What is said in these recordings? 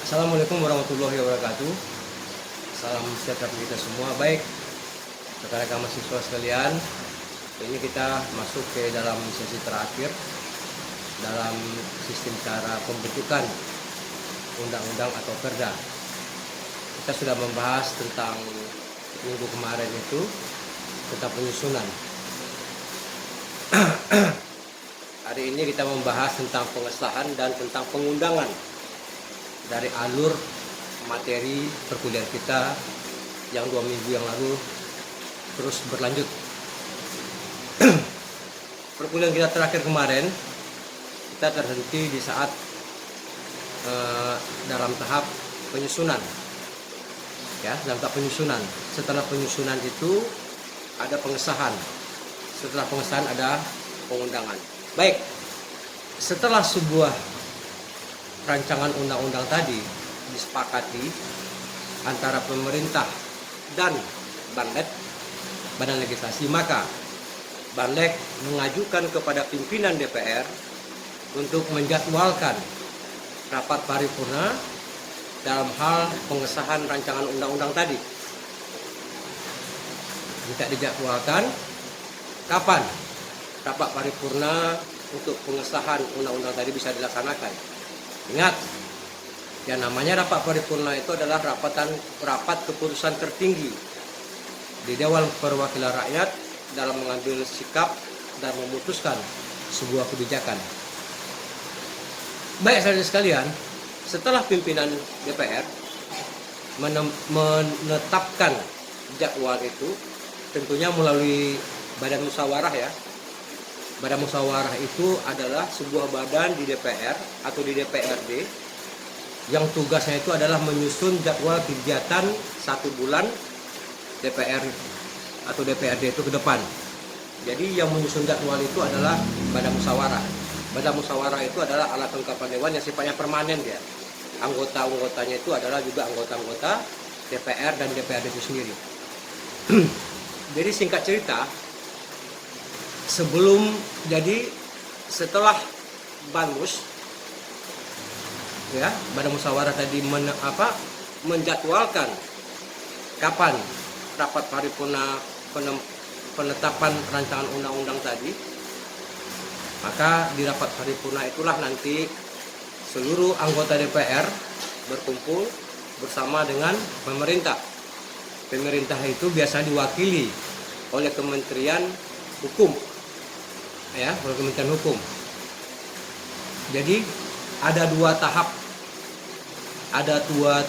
Assalamualaikum warahmatullahi wabarakatuh. Salam sejahtera bagi kita semua. Baik, rekan-rekan mahasiswa sekalian, ini kita masuk ke dalam sesi terakhir dalam sistem cara pembentukan undang-undang atau perda. Kita sudah membahas tentang minggu kemarin itu tentang penyusunan. Hari ini kita membahas tentang pengesahan dan tentang pengundangan dari alur materi perkuliahan kita yang 2 minggu yang lalu terus berlanjut. Perkuliahan kita terakhir kemarin kita terhenti di saat dalam tahap penyusunan, ya, dalam tahap penyusunan. Setelah penyusunan itu ada pengesahan, setelah pengesahan ada pengundangan. Baik, setelah sebuah rancangan undang-undang tadi disepakati antara pemerintah dan Banlek, Badan Legislasi, maka Banlek mengajukan kepada pimpinan DPR untuk menjadwalkan rapat paripurna dalam hal pengesahan rancangan undang-undang tadi. Jika dijadwalkan, kapan rapat paripurna untuk pengesahan undang-undang tadi bisa dilaksanakan? Ingat, yang namanya rapat paripurna itu adalah rapat keputusan tertinggi di Dewan Perwakilan Rakyat dalam mengambil sikap dan memutuskan sebuah kebijakan. Baik saudara sekalian, setelah pimpinan DPR menetapkan jadwal itu, tentunya melalui badan musyawarah, ya. Badan musyawarah itu adalah sebuah badan di DPR atau di DPRD yang tugasnya itu adalah menyusun jadwal kegiatan 1 bulan DPR atau DPRD itu ke depan. Jadi yang menyusun jadwal itu adalah badan musyawarah. Badan musyawarah itu adalah alat kelengkapan dewan yang sifatnya permanen, ya. Anggota-anggotanya itu adalah juga anggota-anggota DPR dan DPRD itu sendiri. Jadi singkat cerita, setelah Banmus, ya, badan musyawarah tadi menjadwalkan kapan rapat paripurna penetapan rancangan undang-undang tadi, maka di rapat paripurna itulah nanti seluruh anggota DPR berkumpul bersama dengan pemerintah. Pemerintah itu biasa diwakili oleh Kementerian Hukum, ya, oleh Kementerian Hukum. Jadi ada dua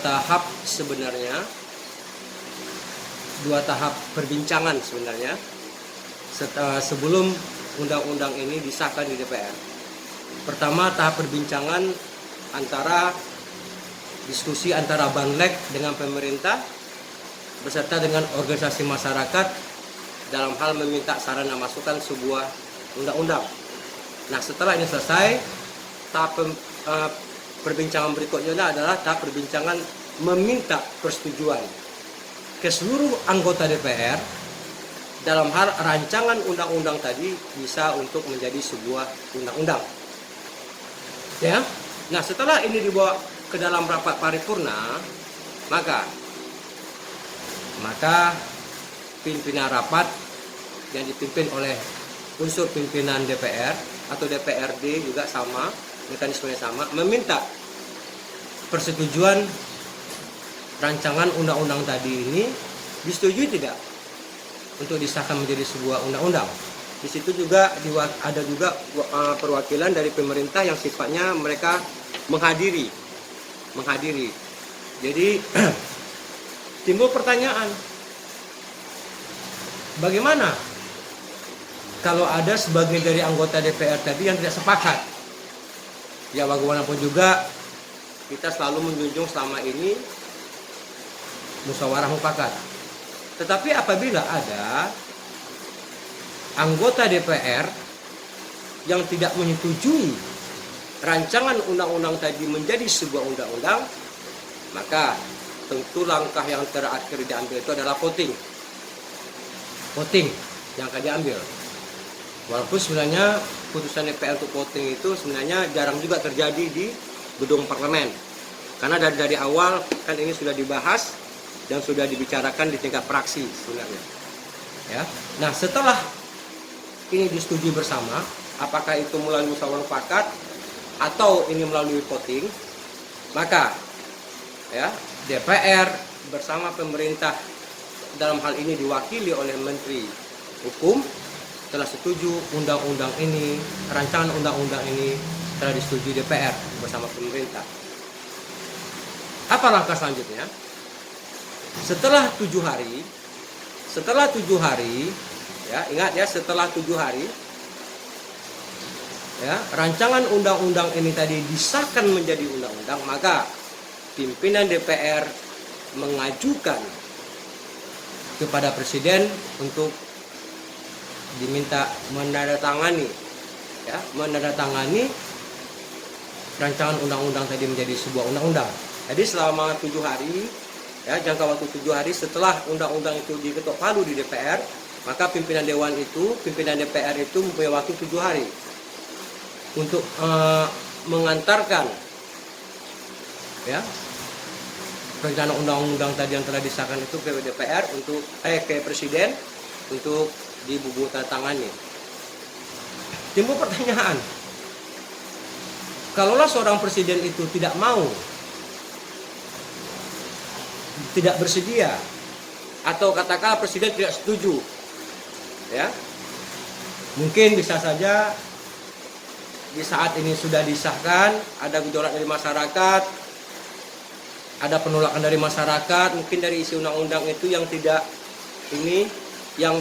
tahap sebenarnya, 2 tahap perbincangan sebenarnya sebelum undang-undang ini disahkan di DPR. Pertama, tahap perbincangan diskusi antara Banlek dengan pemerintah beserta dengan organisasi masyarakat dalam hal meminta saran dan masukan sebuah undang-undang. Nah, setelah ini selesai, tahap perbincangan berikutnya adalah tahap perbincangan meminta persetujuan ke seluruh anggota DPR dalam hal rancangan undang-undang tadi bisa untuk menjadi sebuah undang-undang. Ya. Nah, setelah ini dibawa ke dalam rapat paripurna, maka pimpinan rapat yang dipimpin oleh unsur pimpinan DPR atau DPRD juga sama, mekanismenya sama, meminta persetujuan rancangan undang-undang tadi ini disetujui tidak untuk disahkan menjadi sebuah undang-undang. Di situ juga ada juga perwakilan dari pemerintah yang sifatnya mereka menghadiri. Jadi timbul pertanyaan, bagaimana kalau ada sebagian dari anggota DPR tadi yang tidak sepakat? Ya, bagaimanapun juga kita selalu menjunjung selama ini musyawarah mufakat. Tetapi apabila ada anggota DPR yang tidak menyetujui rancangan undang-undang tadi menjadi sebuah undang-undang, maka tentu langkah yang terakhir diambil itu adalah voting yang akan diambil. Walaupun sebenarnya putusan DPR untuk voting itu sebenarnya jarang juga terjadi di gedung parlemen. Karena dari awal kan ini sudah dibahas dan sudah dibicarakan di tingkat fraksi sebenarnya. Ya. Nah, setelah ini disetujui bersama, apakah itu melalui musyawarah mufakat atau ini melalui voting, maka ya DPR bersama pemerintah dalam hal ini diwakili oleh Menteri Hukum telah setuju undang-undang ini, rancangan undang-undang ini telah disetujui DPR bersama pemerintah. Apa langkah selanjutnya? Setelah 7 hari, ya ingat ya, setelah 7 hari, ya rancangan undang-undang ini tadi disahkan menjadi undang-undang, maka pimpinan DPR mengajukan kepada Presiden untuk diminta menandatangani rancangan undang-undang tadi menjadi sebuah undang-undang. Jadi selama 7 hari, ya jangka waktu 7 hari setelah undang-undang itu diketok palu di DPR, maka pimpinan DPR itu mempunyai waktu 7 hari untuk mengantarkan ya rencana undang-undang tadi yang telah disahkan itu ke DPR ke Presiden untuk dibubutandatangani. Timbul pertanyaan, kalaulah seorang presiden itu tidak bersedia, atau katakanlah presiden tidak setuju, ya mungkin bisa saja di saat ini sudah disahkan ada gejolak dari masyarakat, ada penolakan dari masyarakat, mungkin dari isi undang-undang itu yang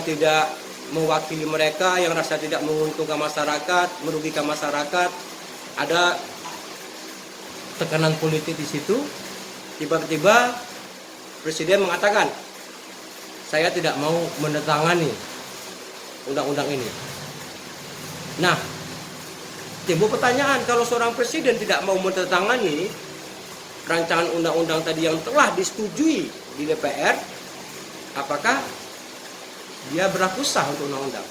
tidak mewakili mereka, yang rasa tidak menguntungkan masyarakat, merugikan masyarakat, ada tekanan politik di situ. Tiba-tiba Presiden mengatakan, saya tidak mau menandatangani undang-undang ini. Nah, timbul pertanyaan, kalau seorang presiden tidak mau menandatangani rancangan undang-undang tadi yang telah disetujui di DPR, apakah dia berlaku sah untuk undang-undang?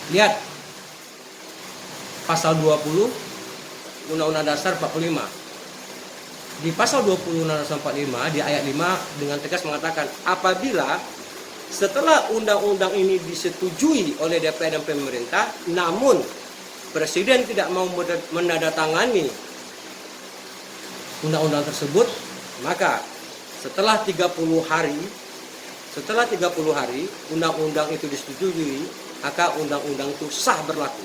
Lihat pasal 20 Undang-Undang Dasar 45. Di pasal 20 Undang-Undang Dasar 45 di ayat 5 dengan tegas mengatakan, apabila setelah undang-undang ini disetujui oleh DPR dan pemerintah, namun Presiden tidak mau menandatangani undang-undang tersebut, maka setelah 30 hari undang-undang itu disetujui, maka undang-undang itu sah berlaku.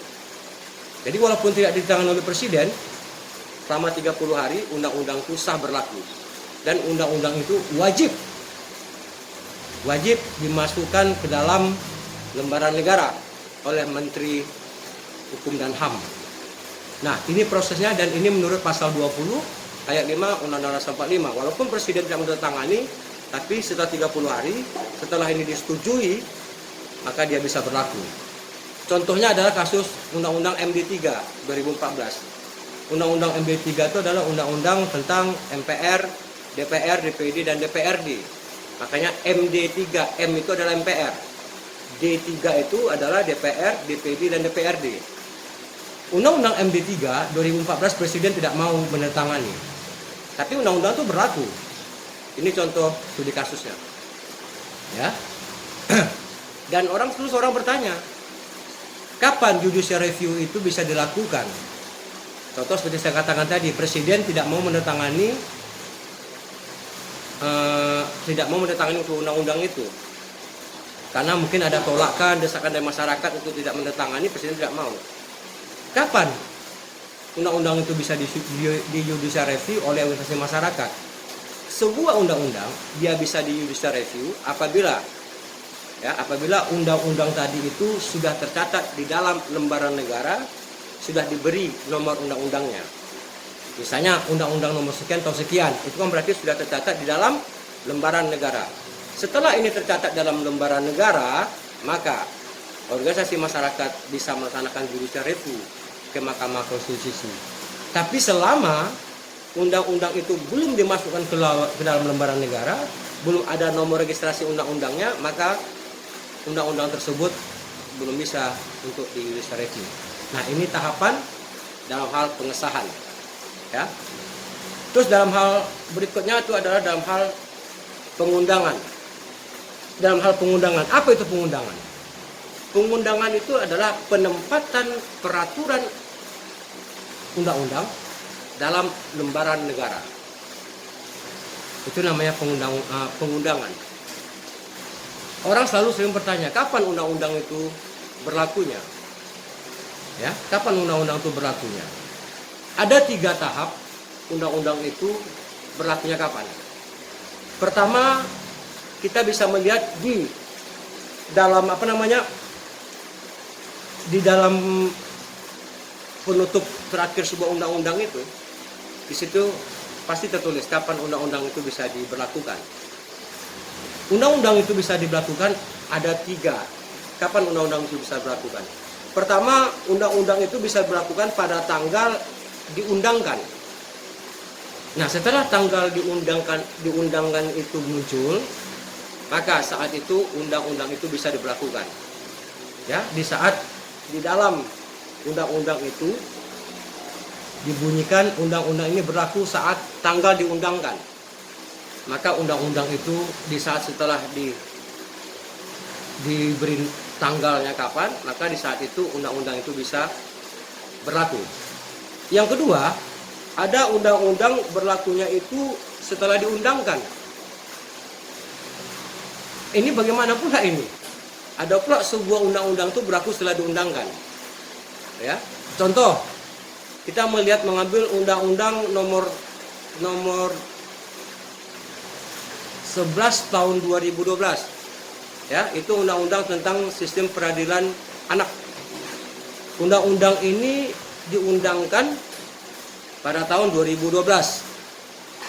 Jadi walaupun tidak ditandatangani oleh Presiden, selama 30 hari undang-undang itu sah berlaku. Dan undang-undang itu wajib dimasukkan ke dalam lembaran negara oleh Menteri Hukum dan HAM. Nah, ini prosesnya, dan ini menurut pasal 20 ayat 5 Undang-Undang Dasar 45. Walaupun Presiden tidak menandatangani, tapi setelah 30 hari setelah ini disetujui, maka dia bisa berlaku. Contohnya adalah kasus Undang-Undang MD 3 2014. Undang-Undang MD 3 itu adalah undang-undang tentang MPR, DPR, DPD, dan DPRD. Makanya MD 3, M itu adalah MPR, D3 itu adalah DPR, DPD, dan DPRD. Undang-Undang MD 3 2014 Presiden tidak mau menandatangani, tapi undang-undang itu berlaku. Ini contoh studi kasusnya, ya. Dan terus orang bertanya, kapan judicial review itu bisa dilakukan? Contoh seperti saya katakan tadi, Presiden tidak mau menandatangani undang-undang itu, karena mungkin ada tolakan, desakan dari masyarakat untuk tidak menandatangani. Presiden tidak mau. Kapan undang-undang itu bisa di judicial review oleh organisasi masyarakat? Sebuah undang-undang dia bisa di judicial review apabila undang-undang tadi itu sudah tercatat di dalam lembaran negara, sudah diberi nomor undang-undangnya. Misalnya undang-undang nomor sekian atau sekian, itu kan berarti sudah tercatat di dalam lembaran negara. Setelah ini tercatat dalam lembaran negara, maka organisasi masyarakat bisa melaksanakan judicial review ke Mahkamah Konstitusi. Tapi selama undang-undang itu belum dimasukkan ke dalam lembaran negara, belum ada nomor registrasi undang-undangnya, maka undang-undang tersebut belum bisa untuk di judicial review. Nah, ini tahapan dalam hal pengesahan, ya. Terus dalam hal berikutnya itu adalah dalam hal pengundangan. Dalam hal pengundangan, apa itu pengundangan? Pengundangan itu adalah penempatan peraturan undang-undang dalam lembaran negara. Itu namanya pengundangan. Orang selalu sering bertanya, kapan undang-undang itu berlakunya? Ya, kapan undang-undang itu berlakunya? Ada 3 tahap undang-undang itu berlakunya kapan. Pertama, kita bisa melihat di dalam di dalam penutup terakhir sebuah undang-undang itu, di situ pasti tertulis kapan undang-undang itu bisa diberlakukan. Undang-undang itu bisa diberlakukan ada 3. Kapan undang-undang itu bisa diberlakukan? Pertama, undang-undang itu bisa diberlakukan pada tanggal diundangkan. Nah, setelah tanggal diundangkan itu muncul, maka saat itu undang-undang itu bisa diberlakukan. Ya, di saat di dalam undang-undang itu dibunyikan undang-undang ini berlaku saat tanggal diundangkan. Maka undang-undang itu di saat setelah diberi tanggalnya kapan, maka di saat itu undang-undang itu bisa berlaku. Yang kedua, ada undang-undang berlakunya itu setelah diundangkan. Ini bagaimana pula ini? Ada pula sebuah undang-undang itu berlaku setelah diundangkan. Ya, contoh, kita melihat mengambil undang-undang nomor 11 tahun 2012. Ya, itu undang-undang tentang sistem peradilan anak. Undang-undang ini diundangkan pada tahun 2012.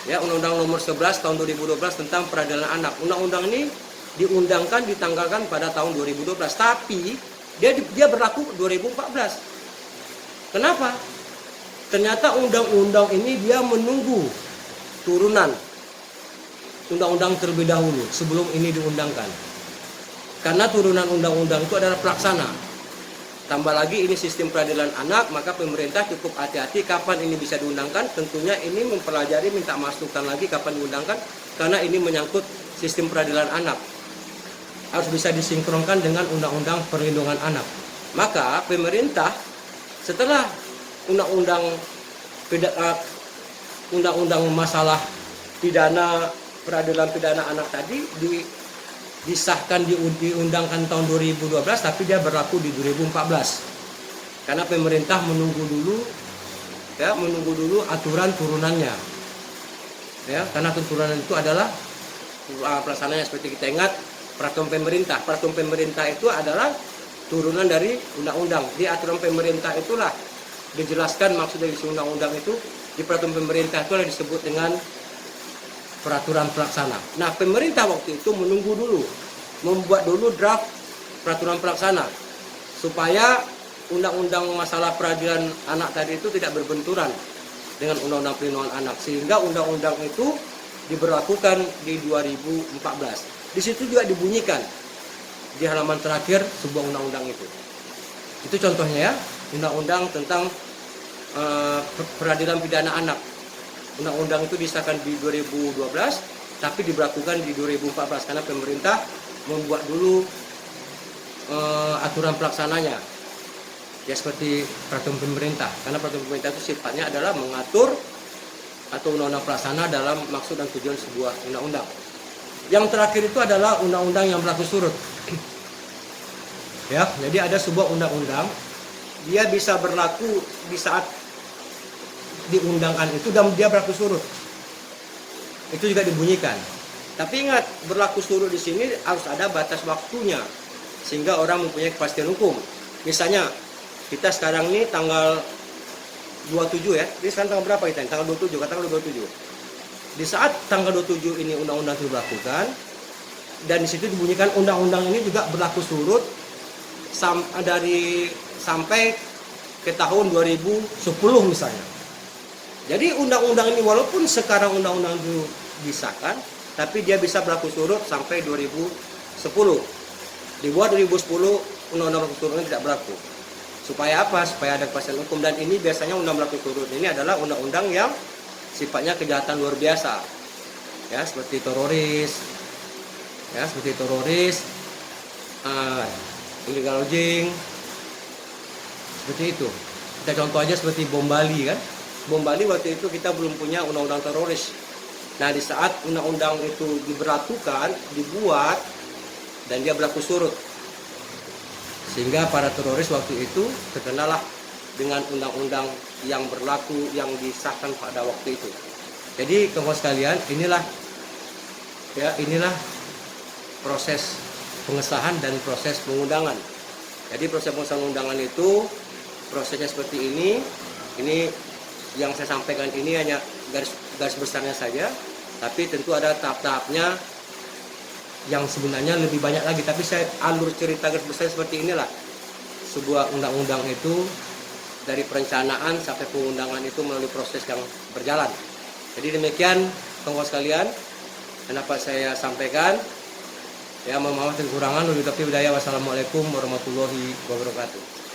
Ya, Undang-Undang nomor 11 tahun 2012 tentang peradilan anak. Undang-undang ini ditanggalkan pada tahun 2012, tapi dia berlaku 2014. Kenapa? Ternyata undang-undang ini dia menunggu turunan undang-undang terlebih dahulu sebelum ini diundangkan. Karena turunan undang-undang itu adalah pelaksana. Tambah lagi ini sistem peradilan anak, maka pemerintah cukup hati-hati kapan ini bisa diundangkan. Tentunya ini mempelajari, minta masukan lagi kapan diundangkan, karena ini menyangkut sistem peradilan anak. Harus bisa disinkronkan dengan undang-undang perlindungan anak. Maka pemerintah setelah undang-undang masalah pidana, peradilan pidana anak tadi disahkan diundangkan tahun 2012, tapi dia berlaku di 2014 karena pemerintah menunggu dulu aturan turunannya, ya, karena turunan itu adalah pelaksananya seperti kita ingat peraturan pemerintah itu adalah turunan dari undang-undang. Di aturan pemerintah itulah dijelaskan maksud dari undang-undang itu. Di peraturan pemerintah itu adalah disebut dengan peraturan pelaksana. Nah, pemerintah waktu itu menunggu dulu, membuat dulu draft peraturan pelaksana supaya undang-undang masalah peradilan anak tadi itu tidak berbenturan dengan undang-undang perlindungan anak, sehingga undang-undang itu diberlakukan di 2014. Di situ juga dibunyikan di halaman terakhir sebuah undang-undang itu. Itu contohnya ya, undang-undang tentang peradilan pidana anak. Undang-undang itu disahkan di 2012, tapi diberlakukan di 2014 karena pemerintah membuat dulu aturan pelaksananya. Ya seperti peraturan pemerintah, karena peraturan pemerintah itu sifatnya adalah mengatur atau undang-undang pelaksana dalam maksud dan tujuan sebuah undang-undang. Yang terakhir itu adalah undang-undang yang berlaku surut. Ya, jadi ada sebuah undang-undang, dia bisa berlaku di saat diundangkan itu dan dia berlaku surut. Itu juga dibunyikan. Tapi ingat, berlaku surut di sini harus ada batas waktunya sehingga orang mempunyai kepastian hukum. Misalnya kita sekarang ini tanggal 27 ya. Ini sekarang tanggal berapa kita? Tanggal 27, katakanlah 27. Di saat tanggal 27 ini undang-undang itu diberlakukan dan di situ dibunyikan undang-undang ini juga berlaku surut sampai ke tahun 2010 misalnya. Jadi undang-undang ini walaupun sekarang undang-undang itu disahkan, tapi dia bisa berlaku surut sampai 2010. Dibuat 2010 undang-undang berlaku surut ini tidak berlaku. Supaya apa? Supaya ada kepastian hukum. Dan ini biasanya undang berlaku surut ini adalah undang-undang yang sifatnya kejahatan luar biasa, ya seperti teroris, illegal lodging, seperti itu. Kita contoh aja seperti bom Bali kan. Bom Bali waktu itu kita belum punya undang-undang teroris. Nah di saat undang-undang itu diberlakukan, dibuat, dan dia berlaku surut, sehingga para teroris waktu itu terkenalah dengan undang-undang yang berlaku yang disahkan pada waktu itu. Jadi kawan sekalian, inilah proses pengesahan dan proses pengundangan. Jadi proses pengesahan undangan itu prosesnya seperti ini. Ini yang saya sampaikan ini hanya garis besarnya saja, tapi tentu ada tahap-tahapnya yang sebenarnya lebih banyak lagi. Tapi saya alur cerita garis besar seperti inilah. Sebuah undang-undang itu dari perencanaan sampai pengundangan itu melalui proses yang berjalan. Jadi demikian kawan sekalian yang dapat saya sampaikan. Ya, mohon maaf kekurangan. Wassalamualaikum warahmatullahi wabarakatuh.